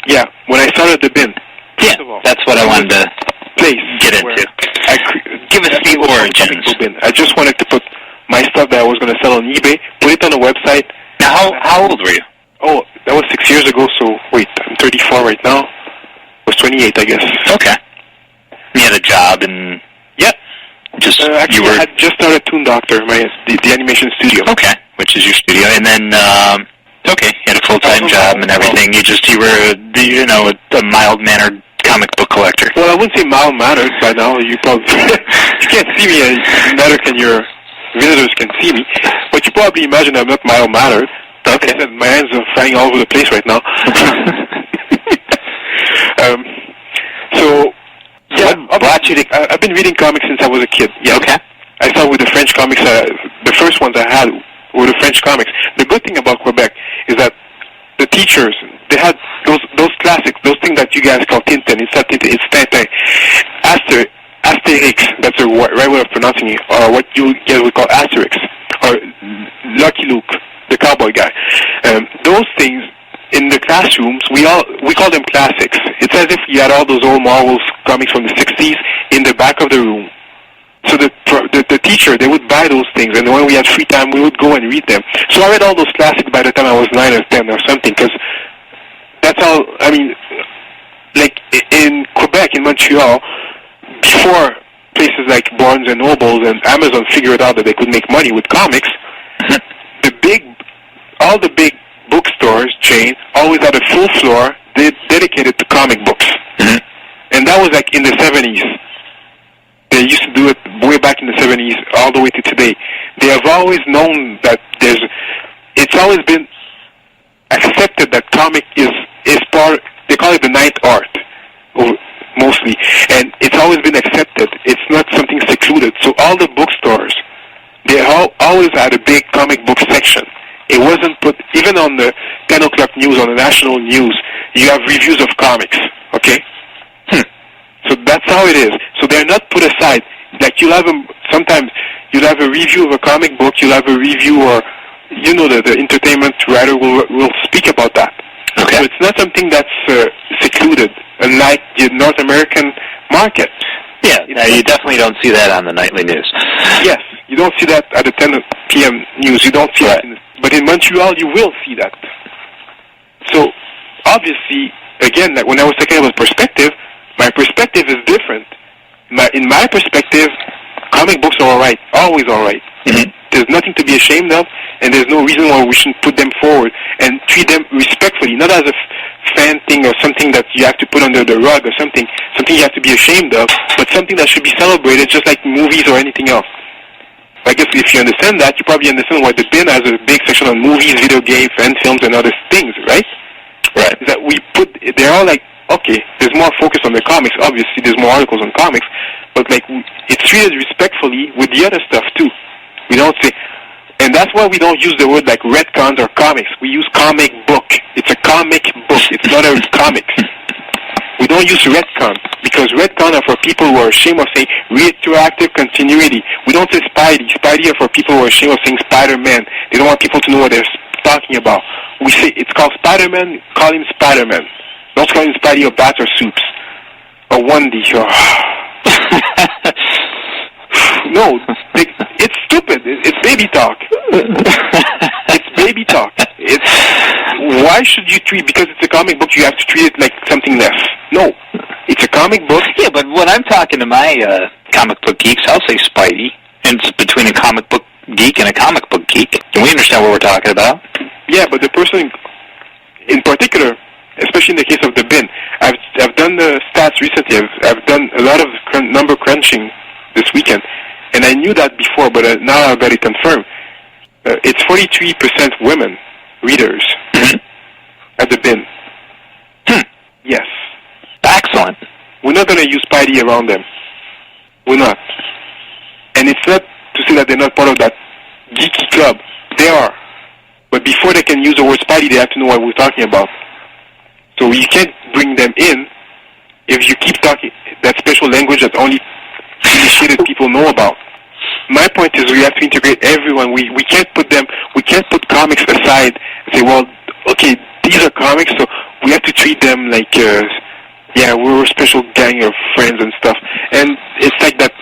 Yeah, when I started the bin. Yeah, that's what I wanted to get into. Give us the origins. Bin. I just wanted to put my stuff that I was going to sell on eBay, put it on a website. Now, how old were you? Oh, that was 6 years ago, so wait, I'm 34 right now. I was 28, I guess. Okay. You had a job and... Yeah. Actually, I had just started Toon Doctor, the animation studio. Okay, which is your studio. And then, you had a full-time job and everything. You were, a mild-mannered comic book collector. Well, I wouldn't say mild-mannered by now. You probably... you can't see me any better than your visitors can see me. But you probably imagine I'm not mild-mannered. Okay. My hands are flying all over the place right now. I've been reading comics since I was a kid. Yeah. Okay. I started with the French comics. The first ones I had were the French comics. The good thing about Quebec is that the teachers, they had those classics, those things that you guys call Tintin. It's not Tintin, it's Tintin. Asterix, that's the right way of pronouncing it, or what you guys would call Asterix, or Lucky Luke, the cowboy guy. Those things in the classrooms, we call them classics. It's as if you had all those old Marvel comics from the 60s in the back of the room. So the teacher, they would buy those things, and when we had free time, we would go and read them. So I read all those classics by the time I was 9 or 10 or something, because that's all, like in Quebec, in Montreal, before places like Barnes & Noble and Amazon figured out that they could make money with comics, all the big bookstores chain always had a full floor dedicated to comic books. Mm-hmm. And that was like in the 70s. They used to do it way back in the 70s all the way to today. They have always known that it's always been accepted that comic is part, they call it the ninth art, mostly. And it's always been accepted. It's not something secluded. So all the bookstores, they always had a big comic book section. It wasn't put, even on the 10 o'clock news, on the national news, you have reviews of comics, okay? So that's how it is. So they're not put aside. Like sometimes you'll have a review of a comic book, you'll have a review, or, the entertainment writer will speak about that. Okay. So it's not something that's secluded, unlike the North American market. Yeah, you definitely don't see that on the nightly news. Yes, you don't see that at the 10 p.m. news. You don't see that. But in Montreal, you will see that. So, obviously, again, like when I was talking about perspective, my perspective is different. In my perspective, comic books are all right, always all right. Mm-hmm. There's nothing to be ashamed of, and there's no reason why we shouldn't put them forward and treat them respectfully, not as a fan thing or something that you have to put under the rug or something you have to be ashamed of, but something that should be celebrated just like movies or anything else. I guess if you understand that, you probably understand why the bin has a big section on movies, video games, fan films, and other things, right? Right. Is that they're all like, okay, there's more focus on the comics. Obviously, there's more articles on comics, but like it's treated respectfully with the other stuff too. We don't say, and that's why we don't use the word like retcons or comics. We use comic book. It's a comic book. It's not a comics. We don't use retcon because retcon are for people who are ashamed of saying retroactive continuity. We don't say Spidey. Spidey are for people who are ashamed of saying Spider-Man. They don't want people to know what they're talking about. We say it's called Spider-Man. Call him Spider-Man. Don't call him Spidey or Bats or Soups or Wendy or. No, it's stupid. It's baby talk. It's baby talk. Why should you treat, because it's a comic book, you have to treat it like something less. No, it's a comic book. Yeah, but when I'm talking to my comic book geeks, I'll say Spidey. And it's between a comic book geek and a comic book geek. And we understand what we're talking about. Yeah, but the person in particular, especially in the case of the bin, I've done the stats recently. I've done a lot of number crunching this weekend. And I knew that before, but now I've got it confirmed. It's 43% women readers at the bin. Yes. Excellent. We're not going to use Spidey around them. We're not. And it's not to say that they're not part of that geeky club. They are. But before they can use the word Spidey, they have to know what we're talking about. So you can't bring them in if you keep talking that special language that only initiated people know about. My point is we have to integrate everyone. We can't put comics aside and say, well, okay, these are comics, so we have to treat them like, we're a special gang of friends and stuff. And it's like that.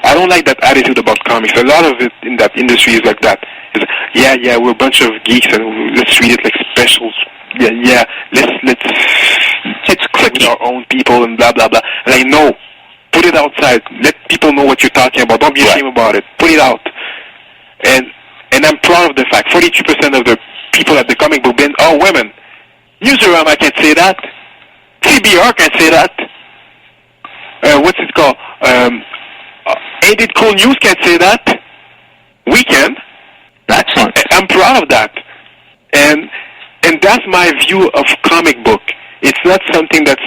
I don't like that attitude about comics. A lot of it in that industry is like that. It's, we're a bunch of geeks and let's treat it like specials. Let's it's clicky. Our own people and blah blah blah. Like, no, put it outside. Let people know what you're talking about. Don't be ashamed about it. Put it out. And I'm proud of the fact 42% of the people at the comic book bin are women. Newsarama can't say that. TBR can't say that. What's it called? Ain't It Cool News can't say that. We can. Excellent. I'm proud of that. And that's my view of comic book. It's not something that's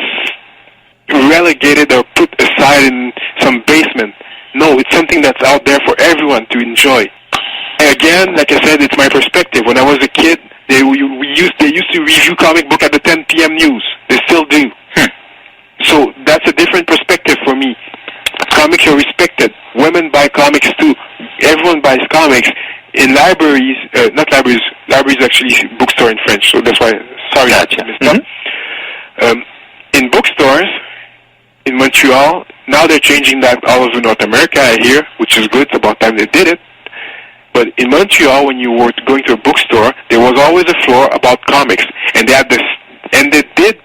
relegated or put aside in some basement. No, it's something that's out there for everyone to enjoy. And again, like I said, it's my perspective. When I was a kid, they used to review comic book at the 10 p.m. news. They still do. So that's a different perspective for me. Comics are respected. Women buy comics too. Everyone buys comics. In libraries, not libraries, libraries actually bookstore in French, so that's why, sorry, gotcha. I messed up. In bookstores, in Montreal, now they're changing that all over North America, I hear, which is good. It's about time they did it. But in Montreal, when you were going to a bookstore, there was always a floor about comics, and they had this, and they did,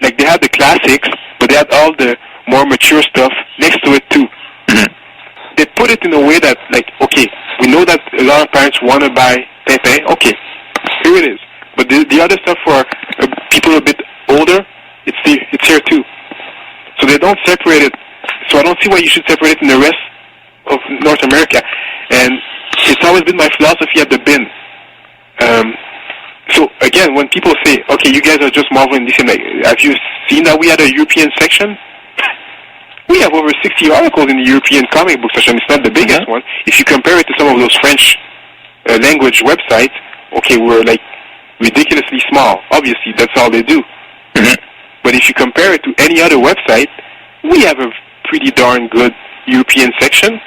like they had the classics, but they had all the more mature stuff next to it too. They put it in a way that, like, okay, we know that a lot of parents want to buy Pepe. Okay, here it is. But the other stuff for people a bit older, it's here too. So they don't separate it. So I don't see why you should separate it in the rest of North America. And it's always been my philosophy at the bin. So again, when people say, okay, you guys are just Marvel and DC, like, have you seen that we had a European section? We have over 60 articles in the European comic book section. It's not the biggest one. If you compare it to some of those French language websites, okay, we're like ridiculously small. Obviously, that's all they do. But if you compare it to any other website, we have a pretty darn good European section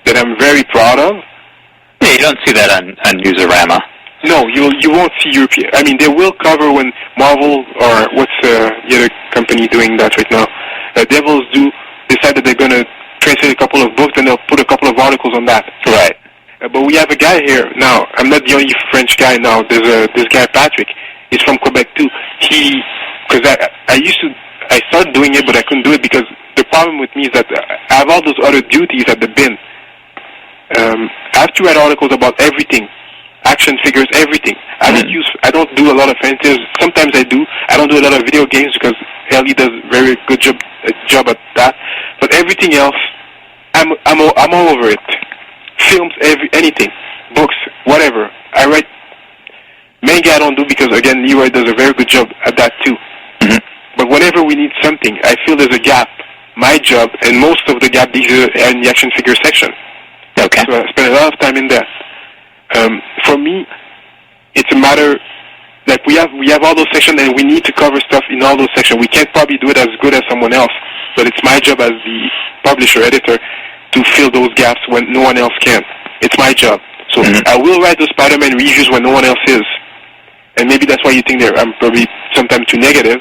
that I'm very proud of. Yeah, you don't see that on Newsarama. No, you won't see European. I mean, they will cover when Marvel or what's the other company doing that right now? Devils do decide that they're going to translate a couple of books and they'll put a couple of articles on that. Right. But we have a guy here now. I'm not the only French guy now. There's this guy Patrick. He's from Quebec too. Because I started doing it, but I couldn't do it because the problem with me is that I have all those other duties at the bin. I have to write articles about everything. Action figures, everything. I don't do a lot of fantasy. Sometimes I do. I don't do a lot of video games because Ellie does a very good job at that. But everything else, I'm all over it. Films, anything, books, whatever. I write. Manga I don't do because again Leroy does a very good job at that too. But whenever we need something, I feel there's a gap. My job and most of the gap these are in the action figure section. Okay. So I spend a lot of time in there. For me, it's a matter like we have all those sections and we need to cover stuff in all those sections. We can't probably do it as good as someone else, but it's my job as the publisher editor to fill those gaps when no one else can. It's my job. So I will write those Spider-Man reviews when no one else is, and maybe that's why you think I'm probably sometimes too negative.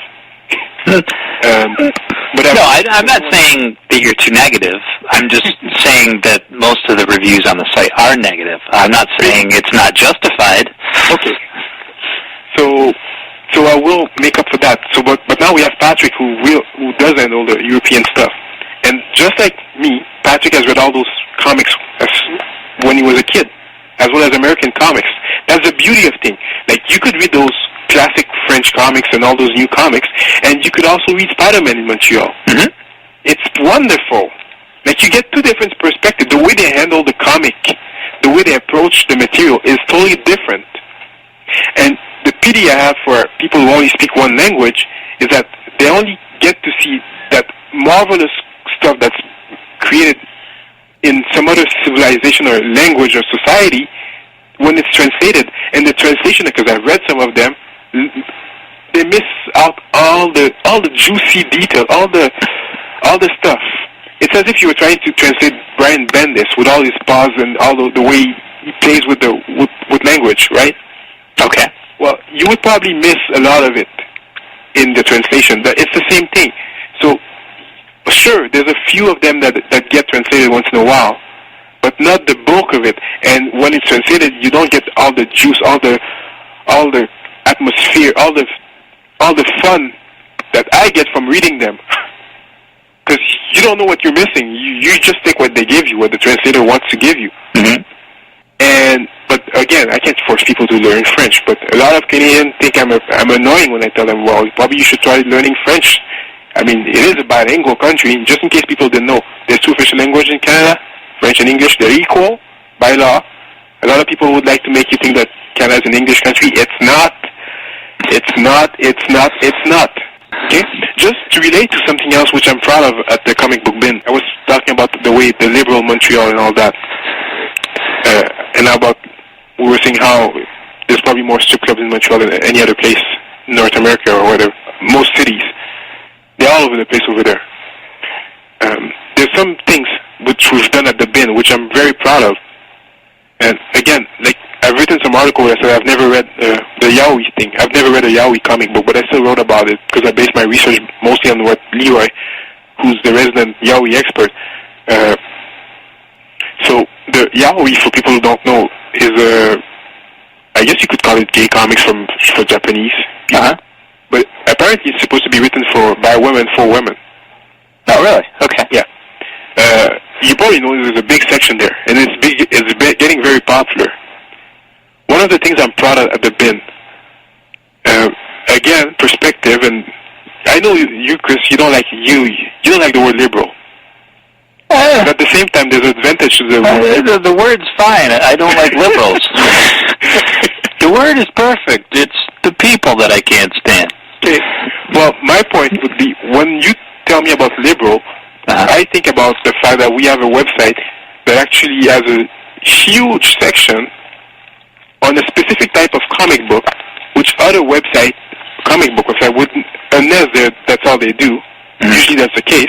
But I'm not saying that you're too negative. I'm just saying that most of the reviews on the site are negative. I'm not saying it's not justified. Okay. So I will make up for that. So, but now we have Patrick who does handle the European stuff, and just like me, Patrick has read all those comics when he was a kid, as well as American comics. That's the beauty of things. Like you could read those classic French comics and all those new comics, and you could also read Spider-Man in Montreal. It's wonderful. Like you get two different perspectives. The way they handle the comic, the way they approach the material is totally different. And the pity I have for people who only speak one language is that they only get to see that marvelous stuff that's created in some other civilization or language or society when it's translated. And the translation, because I've read some of them, they miss out all the juicy detail, all the stuff. It's as if you were trying to translate Brian Bendis with all his pause and all the way he plays with language, right? Okay. Well, you would probably miss a lot of it in the translation. It's the same thing. So, sure, there's a few of them that get translated once in a while, but not the bulk of it. And when it's translated, you don't get all the juice, all the atmosphere, all the fun that I get from reading them. Because you don't know what you're missing. You just take what they give you, what the translator wants to give you. Mm-hmm. But again, I can't force people to learn French. But a lot of Canadians think I'm annoying when I tell them, well, probably you should try learning French. I mean, it is a bilingual country. Just in case people didn't know, there's two official languages in Canada, French and English. They're equal by law. A lot of people would like to make you think that Canada is an English country. It's not. It's not. It's not. It's not. Okay? Just to relate to something else which I'm proud of at the comic book bin, I was talking about the way the liberal Montreal and all that. And about, we were saying how there's probably more strip clubs in Montreal than any other place in North America or whatever. Most cities. They're all over the place over there. There's some things which we've done at the bin which I'm very proud of. And again, like, I've written some article where I said I've never read the Yaoi thing. I've never read a Yaoi comic book, but I still wrote about it because I based my research mostly on what Leroy, who's the resident Yaoi expert. So the Yaoi, for people who don't know, is I guess you could call it gay comics for Japanese. Uh-huh. But apparently it's supposed to be written by women for women. Oh, really? Okay. Yeah. You probably know there's a big section there, and it's getting very popular. One of the things I'm proud of at the bin, again, perspective, and I know you, Chris, you don't like the word liberal. But at the same time, there's an advantage to the word. The word's fine. I don't like liberals. The word is perfect. It's the people that I can't stand. Okay. Well, my point would be, when you tell me about liberal, I think about the fact that we have a website that actually has a huge section on a specific type of comic book, which other comic book website wouldn't, unless that's all they do. Mm-hmm. Usually that's the case.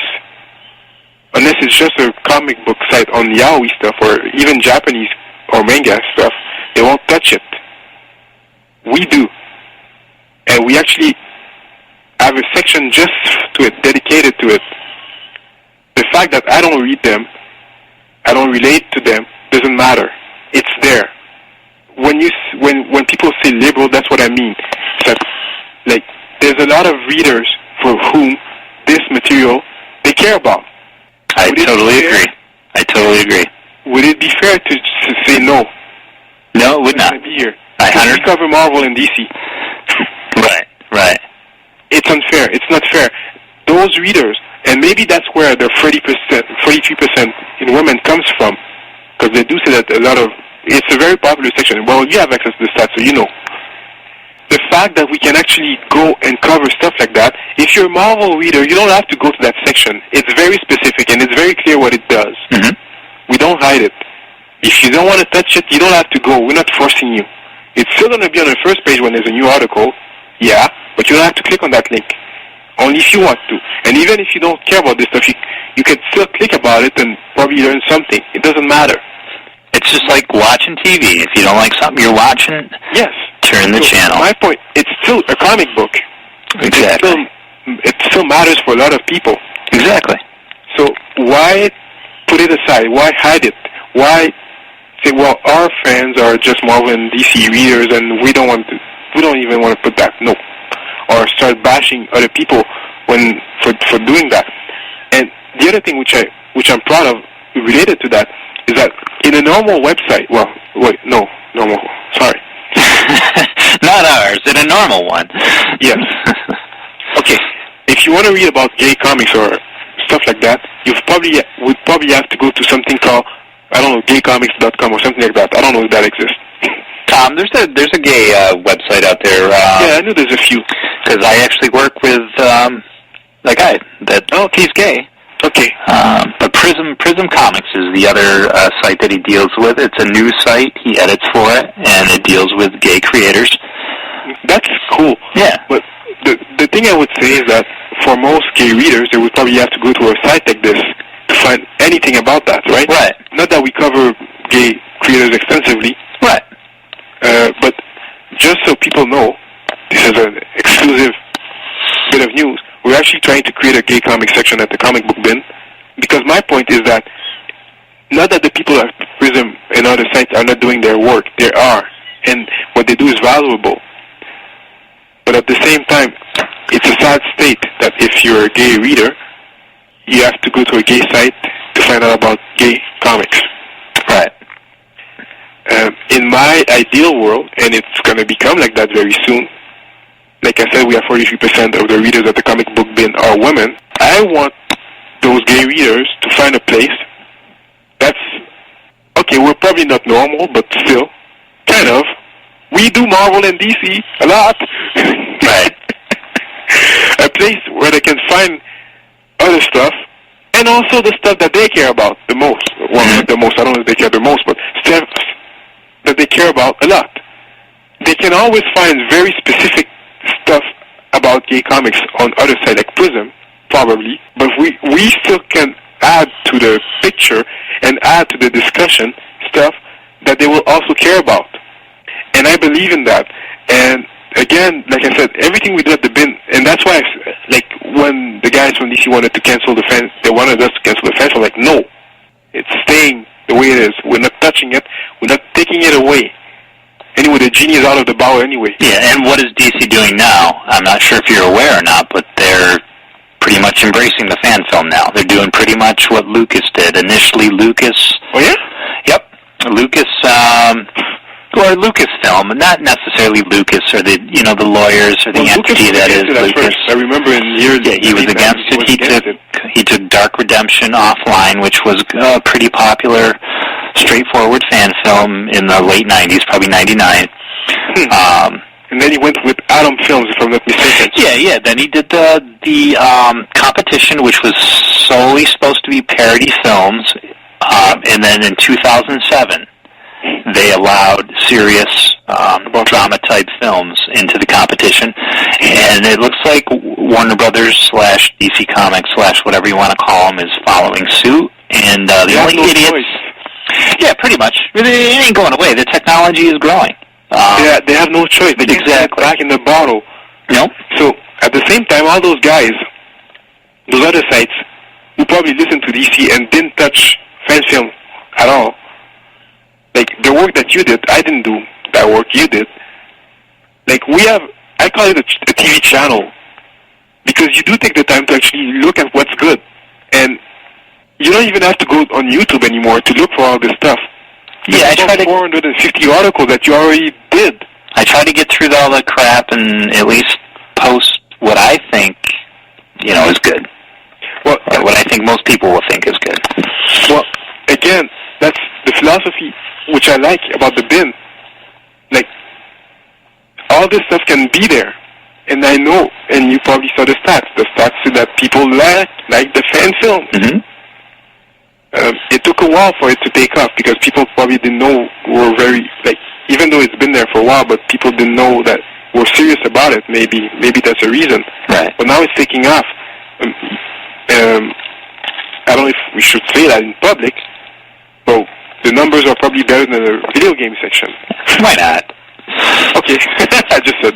Unless it's just a comic book site on Yaoi stuff or even Japanese or manga stuff, they won't touch it. We do. And we actually have a section just to it, dedicated to it. The fact that I don't read them, I don't relate to them, doesn't matter. It's there. When people say liberal, that's what I mean. It's that, like, there's a lot of readers for whom this material they care about. I totally agree. Would it be fair to say no? No, it would not. Be here. We cover Marvel and DC. Right. It's unfair. It's not fair. Those readers, and maybe that's where the 43% in women comes from, because they do say that it's a very popular section. Well, you have access to the stats, so you know. The fact that we can actually go and cover stuff like that, if you're a Marvel reader, you don't have to go to that section. It's very specific, and it's very clear what it does. Mm-hmm. We don't hide it. If you don't want to touch it, you don't have to go. We're not forcing you. It's still going to be on the first page when there's a new article, yeah, but you don't have to click on that link. Only if you want to. And even if you don't care about this stuff, you can still click about it and probably learn something. It doesn't matter. It's just like watching TV. If you don't like something you're watching, yes, turn the channel. My point, it's still a comic book. Exactly. It still matters for a lot of people. Exactly. So why put it aside? Why hide it? Why say, well, our fans are just Marvel and DC readers, and we don't even want to put that? No. Or start bashing other people for doing that. And the other thing which I'm proud of related to that is that in a normal website, normal, sorry. Not ours, in a normal one. Yes. Okay, if you want to read about gay comics or stuff like that, you would probably have to go to something called, I don't know, gaycomics.com or something like that. I don't know if that exists. There's a gay website out there. Yeah, I know there's a few. Because I actually work with a guy he's gay. Okay. But Prism Comics is the other site that he deals with. It's a news site. He edits for it, and it deals with gay creators. That's cool. Yeah. But the thing I would say is that for most gay readers, they would probably have to go to a site like this to find anything about that, right? Right. Not that we cover gay creators extensively. Right. But just so people know, this is an exclusive bit of news. We're actually trying to create a gay comic section at the comic book bin, because my point is that not that the people at Prism and other sites are not doing their work. They are, and what they do is valuable. But at the same time, it's a sad state that if you're a gay reader, you have to go to a gay site to find out about gay comics. Right. In my ideal world, and it's going to become like that very soon, like I said, we have 43% of the readers at the comic book bin are women. I want those gay readers to find a place that's, okay, we're probably not normal, but still, kind of. We do Marvel and DC a lot. Right. A place where they can find other stuff, and also the stuff that they care about the most. Well, not the most, I don't know if they care the most, but stuff that they care about a lot. They can always find very specific stuff about gay comics on other sites like Prism, probably, but we still can add to the picture and add to the discussion stuff that they will also care about. And I believe in that. And again, like I said, everything we do at the bin, and that's why, like, when the guys from DC wanted to cancel the fans, they wanted us to cancel the fans, I'm like, no, it's staying the way it is. We're not touching it. We're not taking it away. Anyway, the genie is out of the bottle anyway. Yeah, and what is DC doing now? I'm not sure if you're aware or not, but they're pretty much embracing the fan film now. They're doing pretty much what Lucas did. Initially, Lucas... Oh, yeah? Yep. Lucas, or Lucasfilm, not necessarily Lucas or the lawyers or the entity that is Lucas. I remember in years... Yeah, he was against it. He took Dark Redemption offline, which was a pretty popular, straightforward fan film in the late 90s, probably 99. And then he went with Atom Films, if I'm not mistaken. Yeah. Then he did the competition, which was solely supposed to be parody films. And then in 2007, they allowed serious drama-type films into the competition. And it looks like Warner Brothers / DC Comics / whatever you want to call them is following suit. And the only idiots... Choice. Yeah, pretty much. It ain't going away. The technology is growing. They have no choice. They can't get back in the bottle. Nope. So, at the same time, all those guys, those other sites, who probably listened to DC and didn't touch fan film at all, like, the work that you did, I didn't do that work, you did. Like, I call it a TV channel, because you do take the time to actually look at what's good. And you don't even have to go on YouTube anymore to look for all this stuff. Yeah, I try to 450 articles that you already did. I try to get through all the crap and at least post what I think, is good. Well, what I think most people will think is good. Well, again, that's the philosophy which I like about the bin. Like, all this stuff can be there. And I know, and you probably saw the stats. The stats say that people like the fan film. Mm-hmm. It took a while for it to take off because people probably didn't know we're very, even though it's been there for a while, but people didn't know that we're serious about it. Maybe that's a reason. Right. But now it's taking off. I don't know if we should say that in public, but the numbers are probably better than the video game section. Why not? Okay, I just said.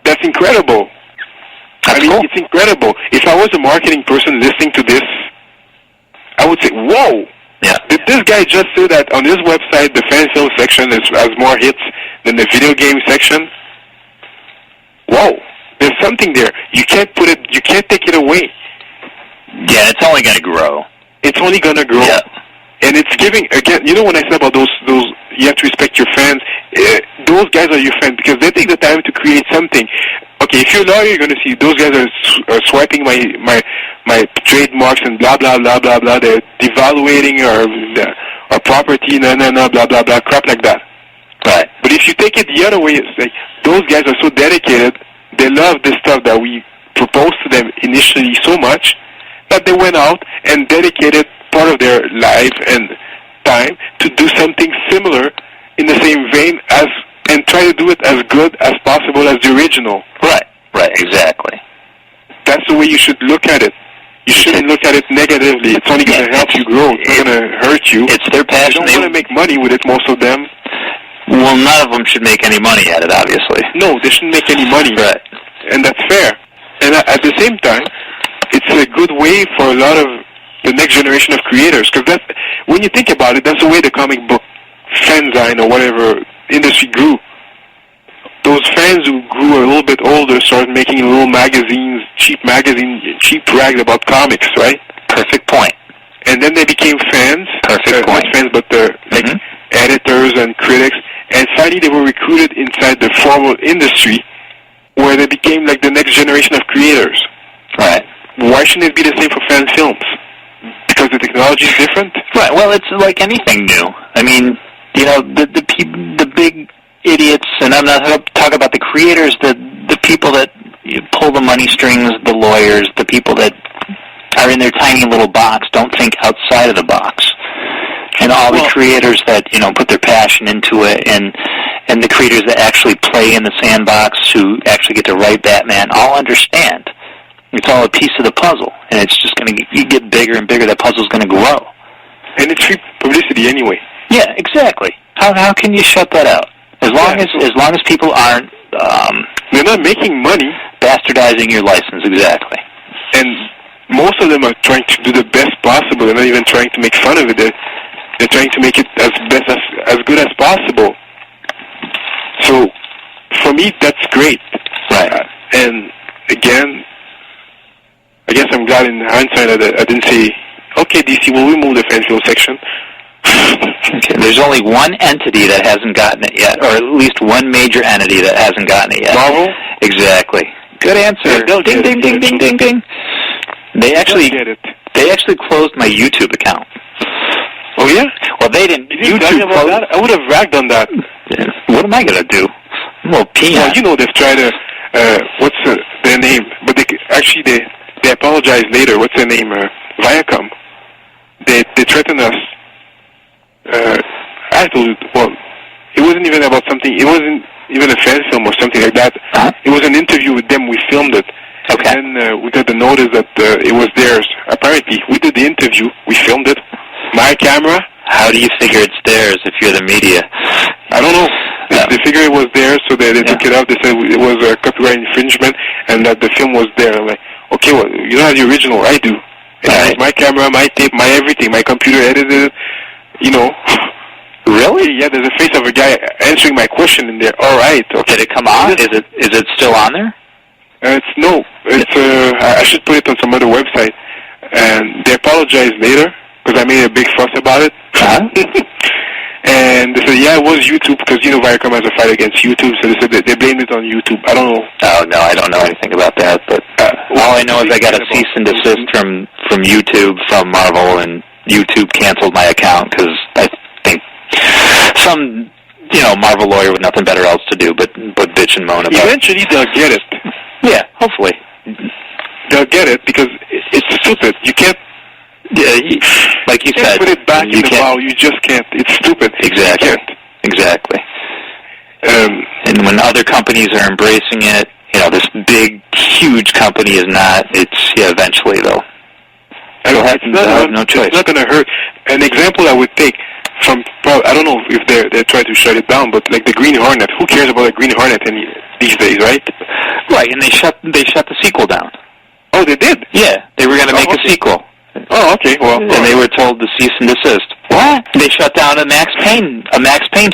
That's incredible. Cool. It's incredible. If I was a marketing person listening to this, I would say, whoa, yeah. Did this guy just say that on his website the fan film section has more hits than the video game section? Whoa, there's something there. You can't take it away. Yeah, it's only going to grow. It's only going to grow. Yeah. And it's giving, again, when I said about those you have to respect your fans, those guys are your fans because they take the time to create something. Okay, if you're a lawyer, you're going to see those guys are swiping my trademarks and blah, blah, blah, blah, blah. They're devaluating our property, blah, blah, blah, crap like that. Right. But if you take it the other way, it's like those guys are so dedicated. They love the stuff that we proposed to them initially so much that they went out and dedicated part of their life and time to do something similar in the same vein and try to do it as good as possible as the original. Right, exactly. That's the way you should look at it. You shouldn't look at it negatively. It's only going to help you grow. It's not going to hurt you. It's their passion. They don't want to make money with it, most of them. Well, none of them should make any money at it, obviously. No, they shouldn't make any money. Right. And that's fair. And at the same time, it's a good way for a lot of the next generation of creators, because that's, when you think about it, that's the way the comic book fanzine or whatever industry grew. Those fans who grew a little bit older started making little magazines, cheap rags about comics, right? Perfect point. And then they became fans. Perfect point. Not fans, but editors and critics. And finally, they were recruited inside the formal industry, where they became like the next generation of creators. Right. Why shouldn't it be the same for fan films? Because the technology is different? Right. Well, it's like anything new. I mean, the big idiots, and I'm not talking about the creators, the people that pull the money strings, the lawyers, the people that are in their tiny little box, don't think outside of the box. And all the creators that, put their passion into it, and the creators that actually play in the sandbox, who actually get to write Batman, all understand. It's all a piece of the puzzle, and it's just going to get bigger and bigger. That puzzle's going to grow. And it's free publicity anyway. Yeah, exactly. How can you shut that out? As long as people aren't they're not making money, bastardizing your license, exactly. And most of them are trying to do the best possible. They're not even trying to make fun of it. They're trying to make it as good as possible. So for me, that's great. Right. And again, I guess I'm glad in hindsight that I didn't say, okay, DC, we'll remove the fan film section. Okay, there's only one entity that hasn't gotten it yet, or at least one major entity that hasn't gotten it yet. Marvel? Exactly. Good answer. Yeah, ding, ding, ding, ding, ding, ding. They actually closed my YouTube account. Oh yeah? Well, they didn't. YouTube closed that? I would have ragged on that. What am I gonna do? I'm a little peanut. Well, they've tried to. What's their name? But they apologized later. What's their name? Viacom. They threatened us. I told you. Well, it wasn't even about something. It wasn't even a fan film or something like that. Uh-huh. It was an interview with them. We filmed it. Okay. And then we got the notice that it was theirs. Apparently, we did the interview. We filmed it. My camera. How do you figure it's theirs if you're the media? I don't know. They figured it was theirs, so they took it out. They said it was a copyright infringement and that the film was there. I'm like, okay, well, you don't have the original. I do. And it was my camera, my tape, my everything. My computer edited it. Really? Yeah, there's a face of a guy answering my question in there. All right. Okay. Did it come on? Is it still on there? I should put it on some other website. And they apologized later because I made a big fuss about it. Uh-huh. And they said, yeah, it was YouTube because, Viacom has a fight against YouTube. So they said they blamed it on YouTube. I don't know. Oh, no, I don't know anything about that. But all I know is I got a cease and desist from YouTube, from Marvel, and YouTube canceled my account because I think some, Marvel lawyer with nothing better else to do but bitch and moan about it. Eventually they'll get it. Yeah, hopefully. They'll get it because it's stupid. You can't. Yeah, like you said, put it back in the file. You just can't. It's stupid. Exactly. Exactly. And when other companies are embracing it, this big, huge company is not. Eventually they'll have no choice. It's not going to hurt. An example I would take from, I don't know if they're trying to shut it down, but like the Green Hornet. Who cares about the Green Hornet these days, right? Right, and they shut the sequel down. Oh, they did? Yeah, they were going to make a sequel. Oh, okay. Well, and they were told to cease and desist. What? They shut down a Max Payne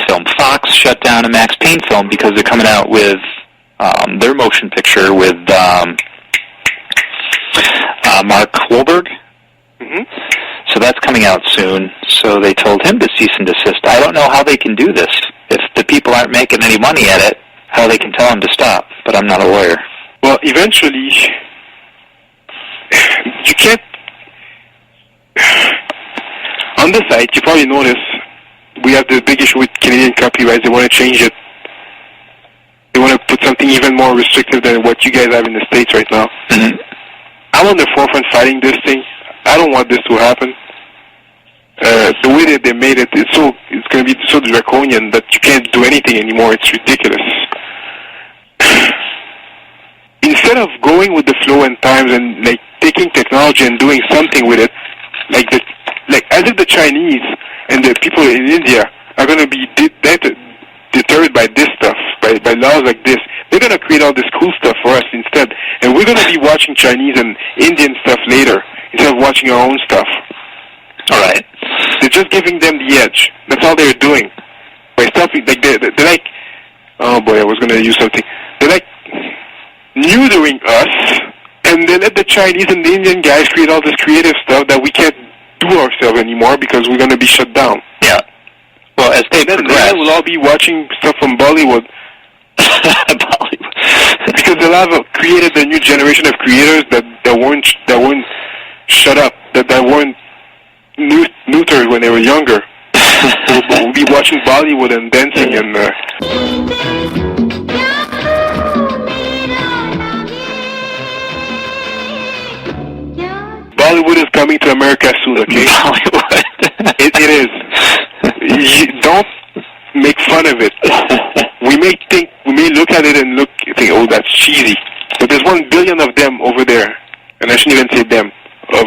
film. Fox shut down a Max Payne film because they're coming out with their motion picture with Mark Wahlberg. Mm-hmm. So that's coming out soon. So they told him to cease and desist. I don't know how they can do this. If the people aren't making any money at it, how they can tell him to stop. But I'm not a lawyer. Well, eventually, you can't. On the site, you probably notice we have the big issue with Canadian copyrights. They want to change it. They want to put something even more restrictive than what you guys have in the States right now. Mm-hmm. I'm on the forefront fighting this thing. I don't want this to happen. The way that they made it, it's going to be so draconian that you can't do anything anymore. It's ridiculous. Instead of going with the flow and times and like taking technology and doing something with it, as if the Chinese and the people in India are going to be deterred by this stuff, by laws like this. They're going to create all this cool stuff for us instead. And we're going to be watching Chinese and Indian stuff later instead of watching our own stuff. All right. They're just giving them the edge. That's all they're doing. By stopping, like they're like, oh boy, I was going to use something. They're like neutering us, and they let the Chinese and the Indian guys create all this creative stuff that we can't do ourselves anymore because we're going to be shut down. Yeah. Well, as they progress, we'll all be watching stuff from Bollywood. Because they'll have created a new generation of creators that weren't shut up, that weren't neutered when they were younger. We'll be watching Bollywood and dancing and. Bollywood is coming to America soon, okay? Bollywood. It is. You don't make fun of it. We may look at it and think, oh, that's cheesy. But there's 1 billion of them over there, and I shouldn't even say them, of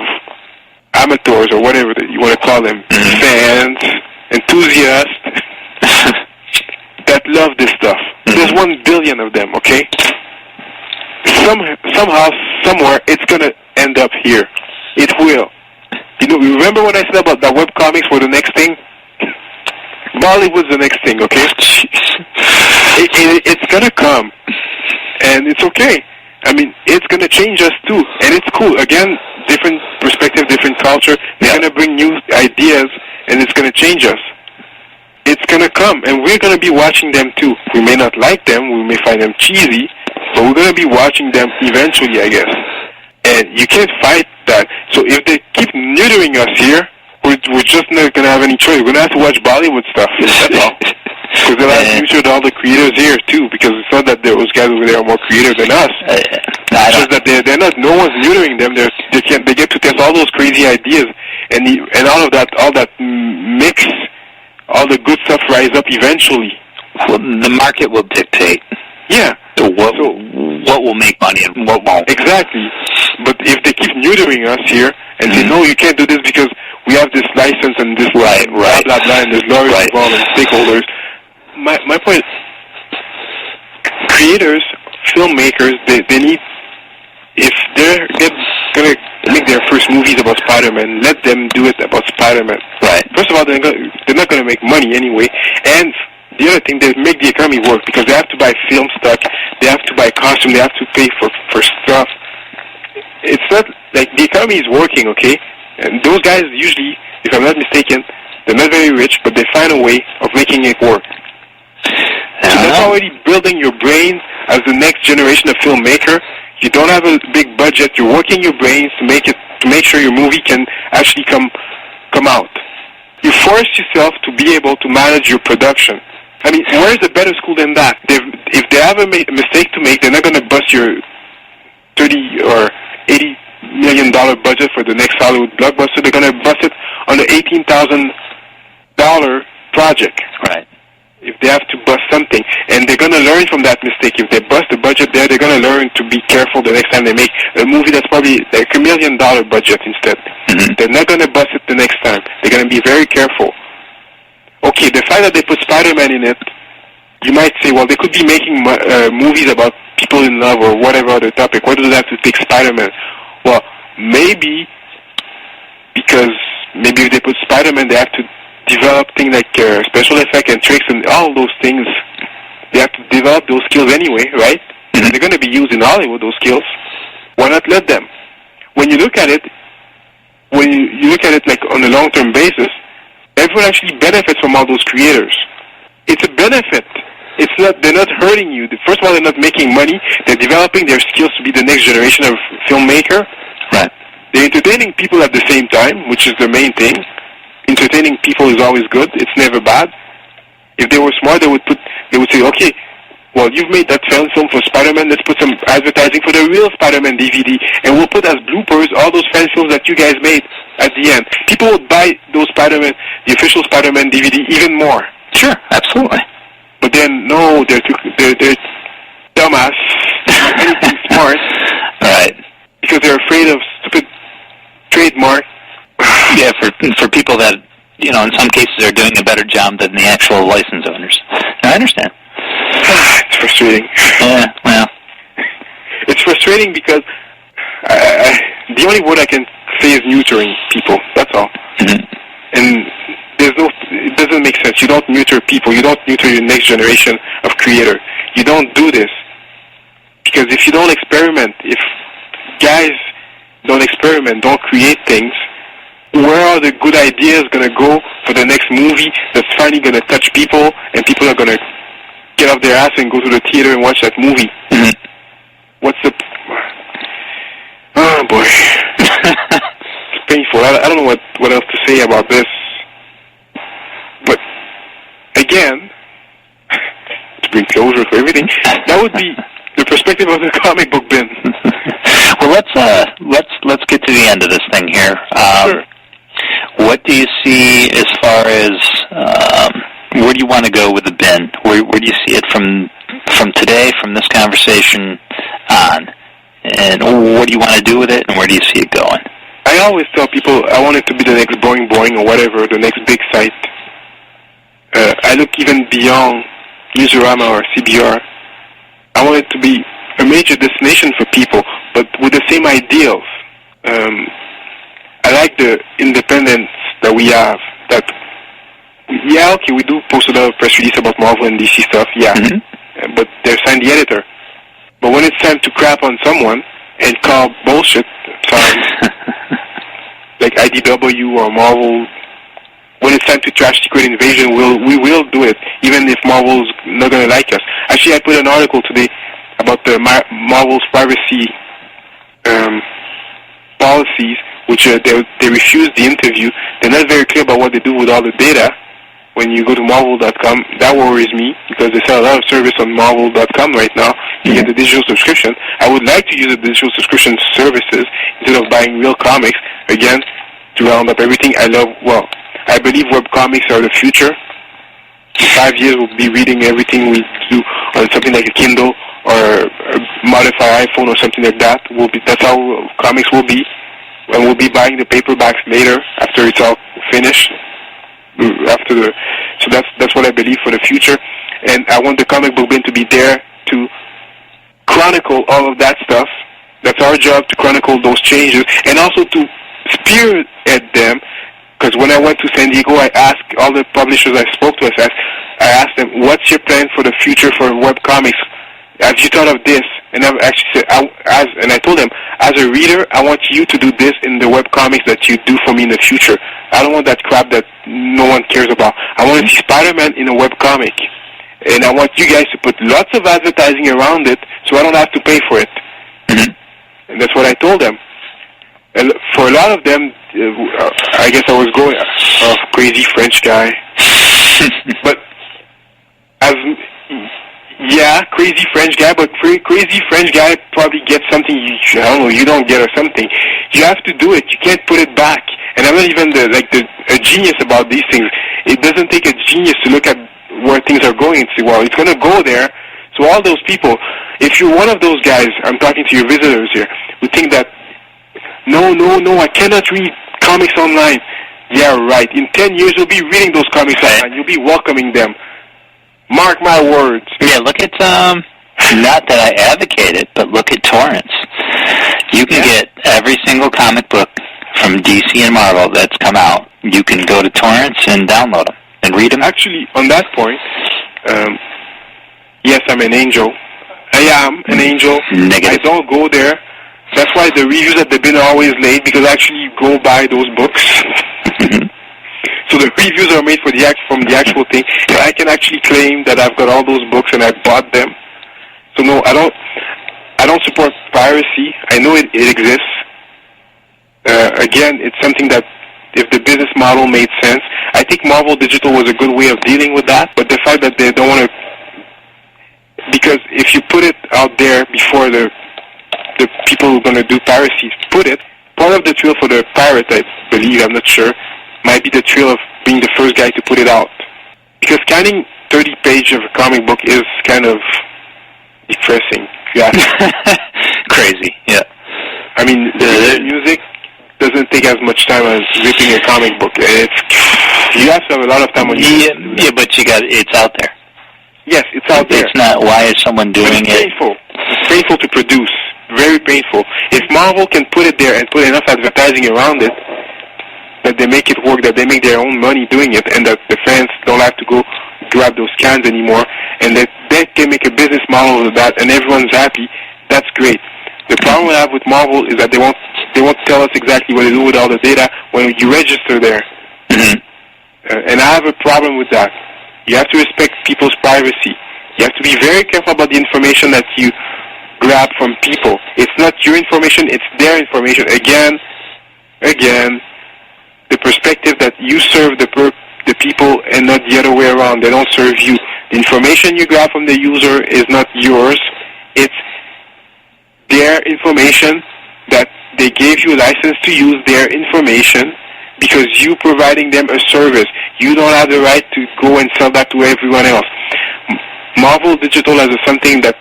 amateurs or whatever you want to call them, fans, enthusiasts that love this stuff. There's 1 billion of them, okay? Somehow, somewhere, it's gonna end up here. It will. You know, remember when I said about that webcomics were the next thing? Bollywood's the next thing, okay? It's gonna come, and it's okay. I mean, it's gonna change us too, and it's cool. Again, different perspective, different culture. They're gonna bring new ideas, and it's gonna change us. It's gonna come, and we're gonna be watching them too. We may not like them, we may find them cheesy, but we're gonna be watching them eventually, I guess. And you can't fight that. So if they keep neutering us here, we're just not going to have any choice. We're going to have to watch Bollywood stuff. That's all. Because they'll have neutered all the creators here, too, because it's not that those guys over there are more creative than us. It's just that they're not, no one's neutering them. They get to test all those crazy ideas, and all that mix, all the good stuff rise up eventually. Well, the market will dictate. Yeah. What will make money and what won't. Exactly. But if they keep neutering us here and say, no, you can't do this because we have this license and this blah, blah, blah, and there's lawyers involved and stakeholders. My point, creators, filmmakers, they need, if they're going to make their first movies about Spider-Man, let them do it about Spider-Man. Right. First of all, they're not going to make money anyway, and the other thing, they make the economy work because they have to buy film stock, they have to buy costume, they have to pay for stuff. It's not like the economy is working, okay? And those guys usually, if I'm not mistaken, they're not very rich, but they find a way of making it work. So that's already building your brain as the next generation of filmmaker. You don't have a big budget. You're working your brains to make sure your movie can actually come out. You force yourself to be able to manage your production. I mean, where's a better school than that? If they have a mistake to make, they're not going to bust your $30 or $80 million budget for the next Hollywood blockbuster. They're going to bust it on an $18,000 project. Right. If they have to bust something. And they're going to learn from that mistake. If they bust the budget there, they're going to learn to be careful the next time they make a movie that's probably like $1 million budget instead. Mm-hmm. They're not going to bust it the next time. They're going to be very careful. Okay, the fact that they put Spider-Man in it, you might say, well, they could be making movies about people in love or whatever other topic. Why do they have to take Spider-Man? Well, maybe because maybe if they put Spider-Man, they have to develop things like special effects and tricks and all those things. They have to develop those skills anyway, right? Mm-hmm. They're going to be used in Hollywood, those skills. Why not let them? When you look at it, like on a long-term basis, everyone actually benefits from all those creators. It's a benefit. It's not. They're not hurting you. First of all, they're not making money. They're developing their skills to be the next generation of filmmaker. Right. They're entertaining people at the same time, which is the main thing. Entertaining people is always good. It's never bad. If they were smart, they would say, okay, well, you've made that film for Spider-Man. Let's put some advertising for the real Spider-Man DVD, and we'll put as bloopers all those fan films that you guys made at the end. People would buy those Spider-Man, the official Spider-Man DVD, even more. Sure, absolutely. But then, no, they're dumbass, anything smart. Right. Because they're afraid of stupid trademark. Yeah, for people that in some cases they're doing a better job than the actual license owners. Now, I understand. It's frustrating. Yeah, well. It's frustrating because the only word I can say is neutering people. That's all. Mm-hmm. And it doesn't make sense. You don't neuter people. You don't neuter your next generation of creator. You don't do this. Because if you don't experiment, if guys don't experiment, don't create things, where are the good ideas going to go for the next movie that's finally going to touch people and people are going to get off their ass and go to the theater and watch that movie? Mm-hmm. What's the... Oh, boy. It's painful. I don't know what else to say about this. But, again, to bring closure to everything, that would be the perspective of the comic book bin. Well, let's get to the end of this thing here. Sure. What do you see as far as where do you want to go with the bin? Where do you see it from today, from this conversation on? And what do you want to do with it, and where do you see it going? I always tell people I want it to be the next Boing or whatever, the next big site. I look even beyond Newsarama or CBR. I want it to be a major destination for people, but with the same ideals. I like the independence that we have. That, yeah, okay, we do post a lot of press release about Marvel and DC stuff, yeah, mm-hmm. But they're signed the editor. But when it's time to crap on someone and call bullshit, sorry, like IDW or Marvel, when it's time to trash Secret Invasion, we will do it, even if Marvel's not going to like us. Actually, I put an article today about the Marvel's privacy policies, which they refused the interview. They're not very clear about what they do with all the data. When you go to Marvel.com, that worries me because they sell a lot of service on Marvel.com right now. You get the digital subscription. I would like to use the digital subscription services instead of buying real comics. Again, to round up everything, I believe webcomics are the future. In 5 years, we'll be reading everything we do on something like a Kindle or a modified iPhone or something like that. That's how comics will be. And we'll be buying the paperbacks later after it's all finished. So that's what I believe for the future. And I want the comic book bin to be there to chronicle all of that stuff. That's our job, to chronicle those changes and also to spearhead them. Because when I went to San Diego, I asked all the publishers I spoke to, I asked them, what's your plan for the future for webcomics? Have you thought of this? And I've actually said, I told them, as a reader, I want you to do this in the webcomics that you do for me in the future. I don't want that crap that no one cares about. I want to see Spider-Man in a webcomic. And I want you guys to put lots of advertising around it so I don't have to pay for it. Mm-hmm. And that's what I told them. And for a lot of them, I guess I was going, crazy French guy. But crazy French guy, but crazy French guy probably gets something you don't get or something. You have to do it. You can't put it back. And I'm not even a genius about these things. It doesn't take a genius to look at where things are going and say, well, it's going to go there. So all those people, if you're one of those guys, I'm talking to your visitors here, who think that, no, I cannot read comics online. Yeah, right. In 10 years, you'll be reading those comics online. You'll be welcoming them. Mark my words. Yeah, look at, not that I advocate it, but look at torrents. You can get every single comic book from DC and Marvel that's come out. You can go to torrents and download them and read them. Actually, on that point, yes, I'm an angel. I am an angel. Negative. I don't go there. That's why the reviews at the bin are always late, because I actually go buy those books. So the reviews are made from the actual thing. And I can actually claim that I've got all those books and I bought them. So no, I don't support piracy. I know it exists. Again, it's something that if the business model made sense, I think Marvel Digital was a good way of dealing with that. But the fact that they don't want to, because if you put it out there before the people who are going to do piracy put it, part of the thrill for the pirate, I believe, I'm not sure, might be the thrill of being the first guy to put it out. Because scanning 30 pages of a comic book is kind of depressing. Yeah. Crazy, yeah. I mean, the music doesn't take take as much time as ripping a comic book. You have to have a lot of time on you. Yeah, but it's out there. Yes, it's out there. It's not. Why is someone doing it's painful. It's painful to produce. Very painful. If Marvel can put it there and put enough advertising around it, that they make it work, that they make their own money doing it, and that the fans don't have to go grab those cans anymore, and that they can make a business model of that, and everyone's happy, that's great. The problem I have with Marvel is that they won't tell us exactly what to do with all the data when you register there. And I have a problem with that. You have to respect people's privacy. You have to be very careful about the information that you grab from people. It's not your information, it's their information. Again, the perspective that you serve the people and not the other way around. They don't serve you. The information you grab from the user is not yours. It's their information that they gave you a license to use their information because you providing them a service. You don't have the right to go and sell that to everyone else. Marvel Digital has something that,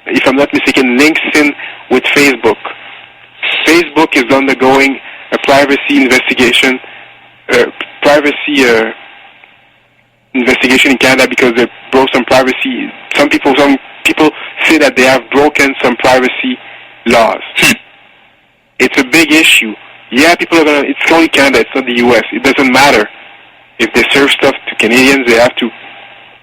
if I'm not mistaken, links in with Facebook. Facebook is undergoing a privacy investigation in Canada because they broke some privacy. Some people say that they have broken some privacy laws. It's a big issue. Yeah, people are gonna. It's only Canada. It's not the U.S. It doesn't matter if they serve stuff to Canadians. They have to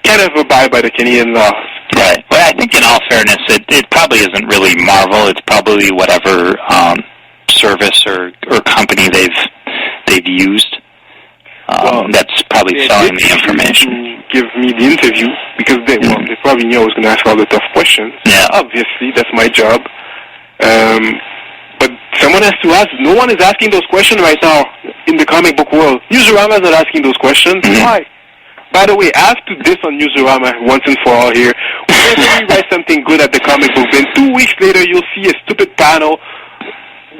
kind of abide by the Canadian laws. Right. Well, I think in all fairness, it probably isn't really Marvel. It's probably whatever service or company they've used. That's probably selling the information. Give me the interview because they probably knew I was going to ask all the tough questions. Yeah. Obviously, that's my job. But someone has to ask. No one is asking those questions right now in the comic book world. Newsarama is not asking those questions. Why? By the way, I have to diss on Newsarama once and for all here. Whenever we write something good at the comic book, then 2 weeks later you'll see a stupid panel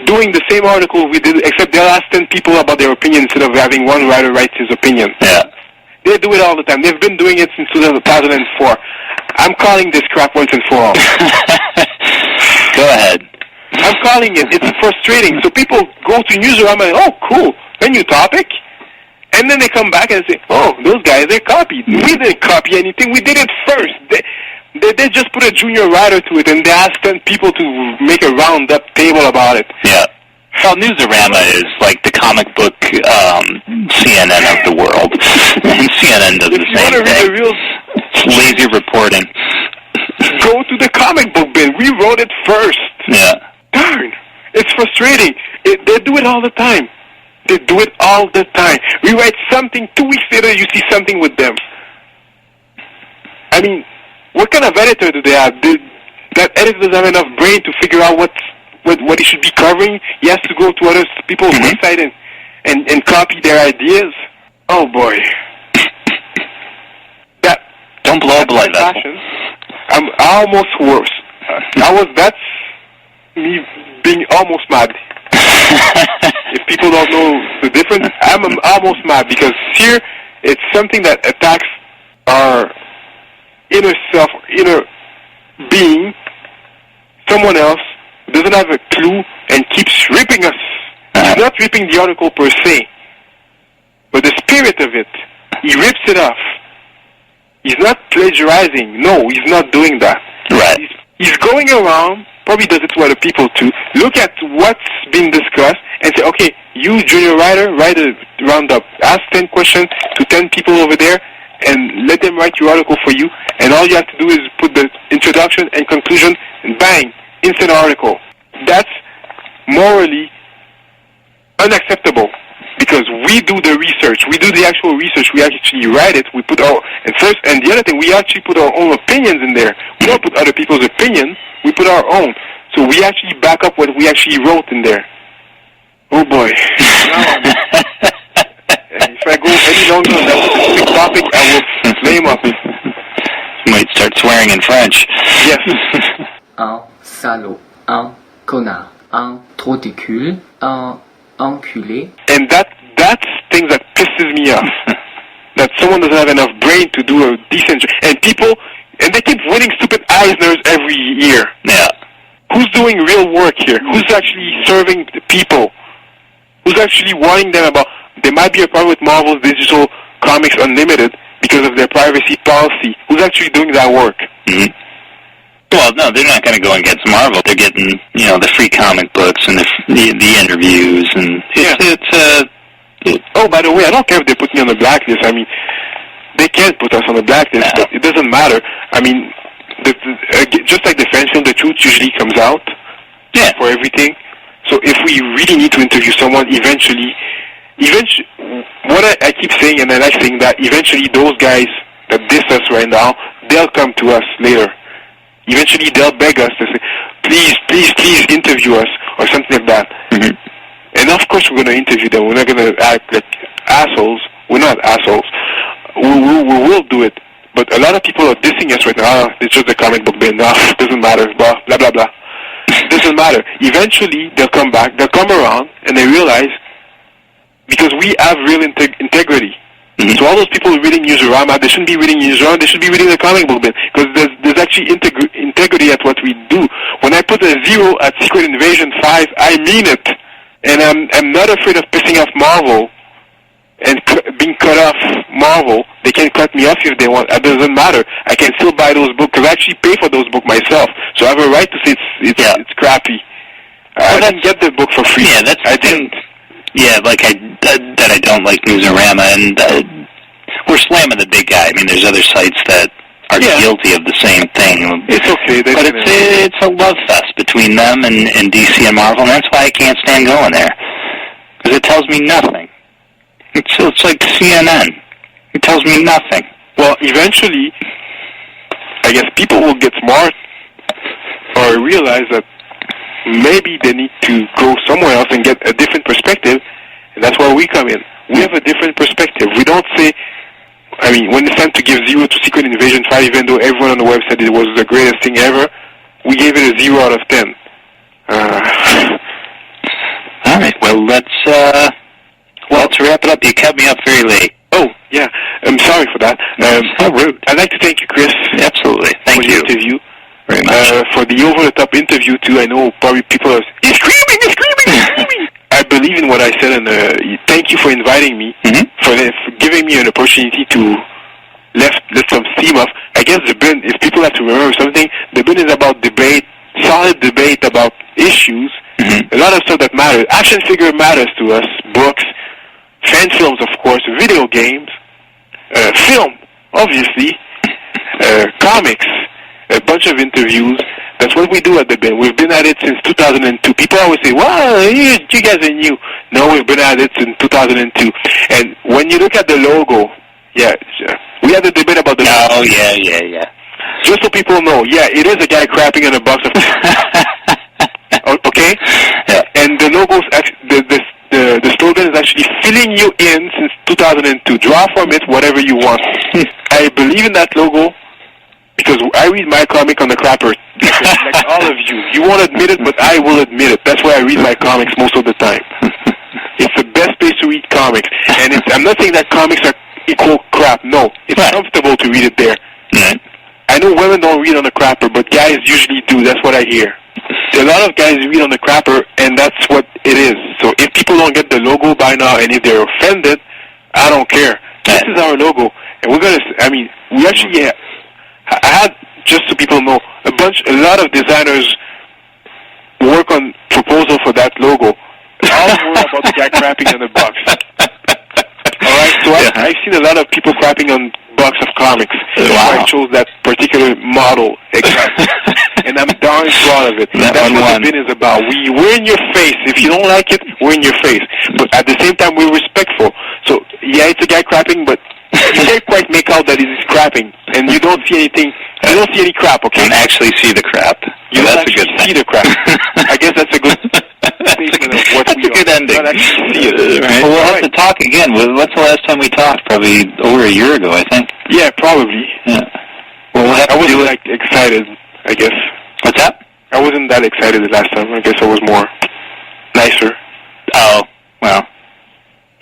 doing the same article we did, except they'll ask 10 people about their opinion instead of having one writer write his opinion. Yeah. They do it all the time. They've been doing it since 2004. I'm calling this crap once and for all. Go ahead. I'm calling it. It's frustrating. So people go to Newsarama and, oh, cool, a new topic. And then they come back and say, oh, those guys, they copied. We didn't copy anything. We did it first. They just put a junior writer to it, and they asked 10 people to make a round-up table about it. Yeah. Well, Newsarama is like the comic book CNN of the world. And CNN does the same thing. It's lazy reporting. Go to the comic book bin. We wrote it first. Yeah. Darn. It's frustrating. They do it all the time. They do it all the time. We write something, 2 weeks later you see something with them. I mean, what kind of editor do they have? That editor doesn't have enough brain to figure out what he should be covering. He has to go to other people's website and copy their ideas. Oh boy. Don't blow up like that. I'm almost worse. That's me being almost mad. If people don't know the difference, I'm almost mad because here it's something that attacks our inner self, inner being. Someone else doesn't have a clue and keeps ripping us. He's not ripping the article per se, but the spirit of it. He rips it off. He's not plagiarizing. No, he's not doing that. Right. He's going around, probably does it to other people too, look at what's being discussed and say, okay, you junior writer, write a roundup. Ask 10 questions to 10 people over there and let them write your article for you, and all you have to do is put the introduction and conclusion and bang, instant article. That's morally unacceptable because we do the research. We do the actual research. We actually write it. We put our, and the other thing, we actually put our own opinions in there. We don't put other people's opinion. We put our own. So we actually back up what we actually wrote in there. Oh boy. If I go any longer on that specific topic, I will flame up. Might start swearing in French. Yes. Un salaud, un connard, un trou de cul, un enculé. And that's things that pisses me off. That someone doesn't have enough brain to do a decent job. And they keep winning stupid Eisners every year. Yeah. Who's doing real work here? Who's actually serving the people? Who's actually warning them about there might be a problem with Marvel's Digital Comics Unlimited because of their privacy policy? Who's actually doing that work? Mm-hmm. Well, no, they're not going to go against Marvel. They're getting, the free comic books and the interviews, and oh, by the way, I don't care if they put me on the blacklist. I mean, they can't put us on the blacklist, but it doesn't matter. I mean, just like the French film, the truth usually comes out for everything. So if we really need to interview someone, eventually, what I keep saying, and I like saying that, eventually those guys that diss us right now, they'll come to us later. Eventually they'll beg us to say, please interview us, or something like that. Mm-hmm. And of course we're going to interview them. We're not going to act like assholes. We're not assholes. We will do it. But a lot of people are dissing us right now. It's just a comic book bin. It doesn't matter. Blah, blah, blah, blah. Doesn't matter. Eventually, they'll come back. They'll come around, and they realize, because we have real integrity. Mm-hmm. So all those people reading Newsarama, they shouldn't be reading Newsarama. They should be reading the comic book bin, because there's actually integrity at what we do. When I put a 0 at Secret Invasion 5, I mean it. And I'm not afraid of pissing off Marvel and being cut off Marvel. They can cut me off if they want. It doesn't matter. I can still buy those books, because I actually pay for those books myself. So I have a right to say it's crappy. I didn't get the book for free. Yeah, I didn't. Yeah, like that I don't like Newsarama, and we're slamming the big guy. I mean, there's other sites that are guilty of the same thing. It's okay. But it's a love fest between them and DC and Marvel, and that's why I can't stand going there. Because it tells me nothing. It's like CNN. It tells me nothing. Well, eventually, I guess people will get smart or realize that maybe they need to go somewhere else and get a different perspective, and that's where we come in. We have a different perspective. We don't say, I mean, when it's time to give 0 to Secret Invasion 5, even though everyone on the web said it was the greatest thing ever, we gave it a 0 out of 10. All right, well, let's wrap it up. You kept me up very late. Oh, yeah. I'm sorry for that. How rude. I'd like to thank you, Chris. Absolutely. Thank you. For the interview. Very much. For the over-the-top interview, too. I know probably people are, he's screaming! I believe in what I said, and thank you for inviting me, for giving me an opportunity to let some steam off. I guess the bin, if people have to remember something, the bin is about debate, solid debate about issues, a lot of stuff that matters. Action figure matters to us, books, fan films, of course, video games, film, obviously, comics, a bunch of interviews. That's what we do at the bin. We've been at it since 2002. People always say, well, you guys are new. No, we've been at it since 2002. And when you look at the logo, we had a debate about the logo. Oh, yeah. Just so people know, it is a guy crapping in a box of... okay? Yeah. And the logo's the slogan is actually filling you in since 2002. Draw from it whatever you want. I believe in that logo because I read my comic on the crapper, like all of you. You won't admit it, but I will admit it. That's why I read my comics most of the time. It's the best place to read comics. And I'm not saying that comics are equal crap. No. It's comfortable to read it there. Right. I know women don't read on the crapper, but guys usually do. That's what I hear. A lot of guys read on the crapper, and that's what it is. So if people don't get the logo by now, and if they're offended, I don't care. This is our logo. And we actually, I had, just so people know, a lot of designers work on proposal for that logo. All were about the guy crapping on the box. Alright, so I've seen a lot of people crapping on box of comics. That's why I chose that particular model, exactly. And I'm darn proud of it. That's what the bin is about. We're in your face. If you don't like it, we're in your face. But at the same time, we're respectful. So, it's a guy crapping, but you can't quite make out that he's crapping. And you don't see anything. You don't see any crap, okay? You don't actually see the crap. You don't actually see the crap. I guess that's a good statement of what that's a good ending. Not actually see it. Right. Well, we'll have to talk again. What's the last time we talked? Probably over a year ago, I think. Yeah, probably. Yeah. Well, we'll have I wasn't excited, I guess. What's that? I wasn't that excited the last time. I guess I was more nicer. Oh, well.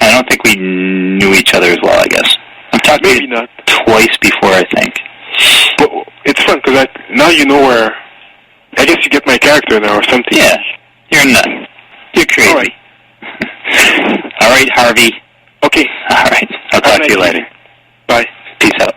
I don't think we knew each other as well, I guess. I've talked maybe not twice before, I think. But it's fun because now you know where. I guess you get my character now or something. Yeah, you're a nut. You're crazy. All right. All right, Harvey. Okay. All right. I'll talk to you later. Bye. Peace out.